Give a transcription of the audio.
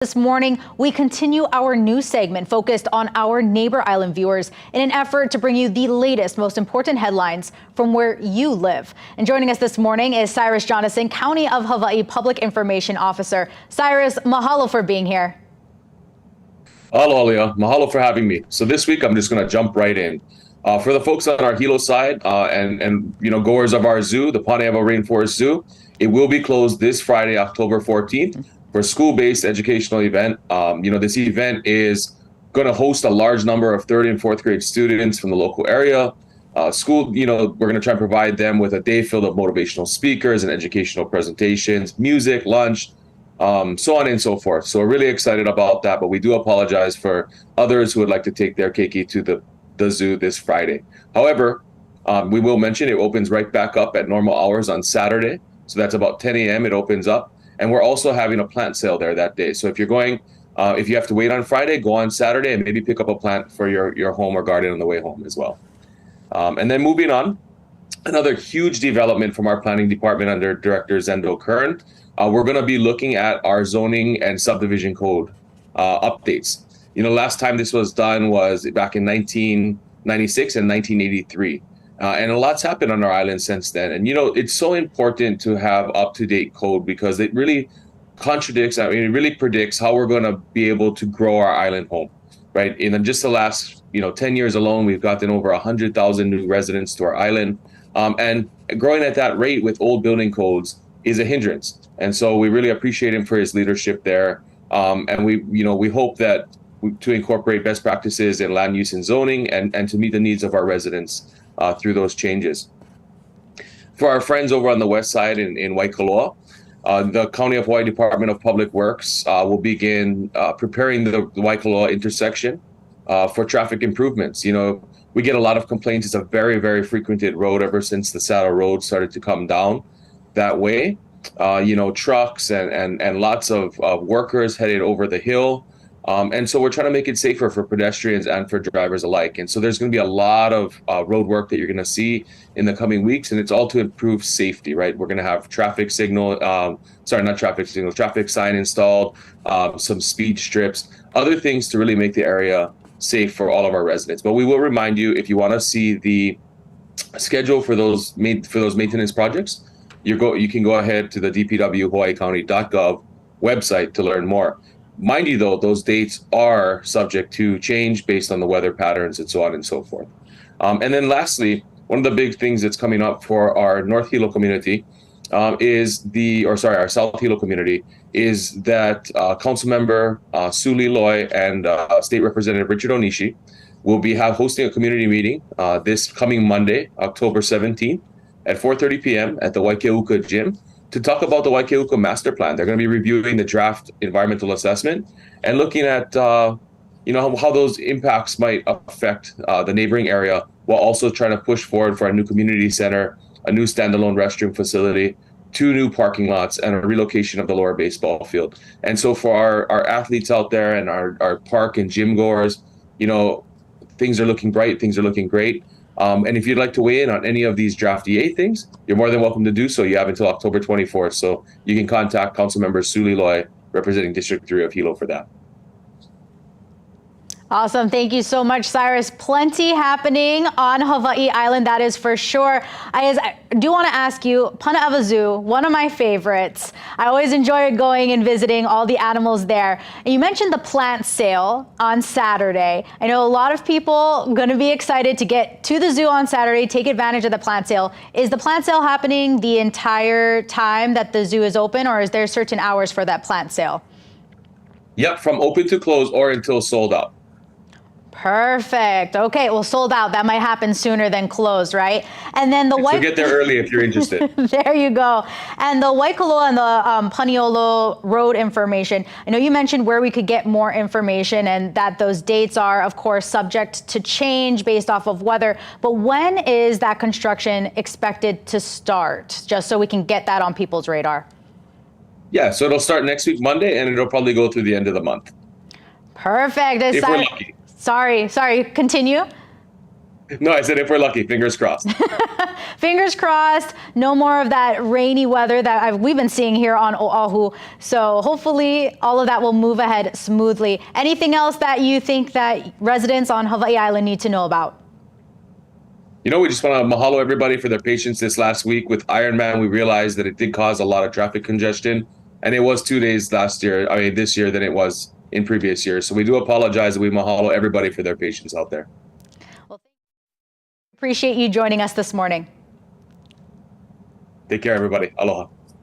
This morning, we continue our news segment focused on our neighbor island viewers in an effort to bring you the latest, most important headlines from where you live. And joining us this morning is Cyrus Jonathan, County of Hawaii Public Information Officer. Cyrus, mahalo for being here. Aloha, mahalo for having me. So this week, I'm just going to jump right in. For the folks on our Hilo side and goers of our zoo, the Paneava Rainforest Zoo, it will be closed this Friday, October 14th. For a school-based educational event. This event is going to host a large number of third and fourth grade students from the local area. We're going to try and provide them with a day filled of motivational speakers and educational presentations, music, lunch, so on and so forth. So we're really excited about that, but we do apologize for others who would like to take their keiki to the zoo this Friday. However, we will mention it opens right back up at normal hours on Saturday. So that's about 10 a.m. It opens up. And we're also having a plant sale there that day. So if you're going, if you have to wait on Friday, go on Saturday and maybe pick up a plant for your home or garden on the way home as well. And then moving on, another huge development from our planning department under Director Zendo Kern. We're going to be looking at our zoning and subdivision code updates. Last time this was done was back in 1996 and 1983. And a lot's happened on our island since then. And, it's so important to have up-to-date code because it really it really predicts how we're going to be able to grow our island home, right? In just the last, 10 years alone, we've gotten over 100,000 new residents to our island. And growing at that rate with old building codes is a hindrance. And so we really appreciate him for his leadership there. And we hope that to incorporate best practices in land use and zoning and to meet the needs of our residents through those changes. For our friends over on the west side in Waikoloa, the County of Hawaii Department of Public Works will begin preparing the Waikoloa intersection for traffic improvements. We get a lot of complaints. It's a very, very frequented road ever since the Saddle Road started to come down that way. Trucks and lots of workers headed over the hill. And so we're trying to make it safer for pedestrians and for drivers alike. And so there's going to be a lot of road work that you're going to see in the coming weeks. And it's all to improve safety, right? We're going to have traffic sign installed, some speed strips, other things to really make the area safe for all of our residents. But we will remind you, if you want to see the schedule for those maintenance projects, you can go ahead to the DPW hawaiicounty.gov website to learn more. Mind you, though, those dates are subject to change based on the weather patterns and so on and so forth. And then lastly, one of the big things that's coming up for our North Hilo community our South Hilo community is that Councilmember Suli Loy and State Representative Richard Onishi will be hosting a community meeting this coming Monday, October 17th at 4:30 p.m. at the Waikeuka Gym to talk about the Waikeuka Master Plan. They're going to be reviewing the draft environmental assessment and looking at, how those impacts might affect the neighboring area, while also trying to push forward for a new community center, a new standalone restroom facility, 2 new parking lots, and a relocation of the lower baseball field. And so for our athletes out there and our park and gym goers, things are looking bright, things are looking great. And if you'd like to weigh in on any of these draft EA things, you're more than welcome to do so. You have until October 24th. So you can contact Councilmember Suli Loy, representing District 3 of Hilo, for that. Awesome. Thank you so much, Cyrus. Plenty happening on Hawaii Island, that is for sure. I do want to ask you, Paneava Zoo, one of my favorites. I always enjoy going and visiting all the animals there. And you mentioned the plant sale on Saturday. I know a lot of people going to be excited to get to the zoo on Saturday, take advantage of the plant sale. Is the plant sale happening the entire time that the zoo is open, or is there certain hours for that plant sale? Yep, from open to close or until sold out. Perfect. Okay, well, sold out. That might happen sooner than closed, right? And then So get there early if you're interested. There you go. And the Waikoloa and the Paniolo road information. I know you mentioned where we could get more information and that those dates are, of course, subject to change based off of weather. But when is that construction expected to start? Just so we can get that on people's radar. Yeah, so it'll start next week, Monday, and it'll probably go through the end of the month. Perfect. If we're lucky. Sorry, continue. No, I said if we're lucky, fingers crossed. Fingers crossed, no more of that rainy weather that we've been seeing here on Oahu. So hopefully all of that will move ahead smoothly. Anything else that you think that residents on Hawaii Island need to know about? You know, we just want to mahalo everybody for their patience this last week. With Ironman, we realized that it did cause a lot of traffic congestion, and it was 2 days this year than it was in previous years. So we do apologize, and we mahalo everybody for their patience out there. Well, appreciate you joining us this morning. Take care, everybody. Aloha.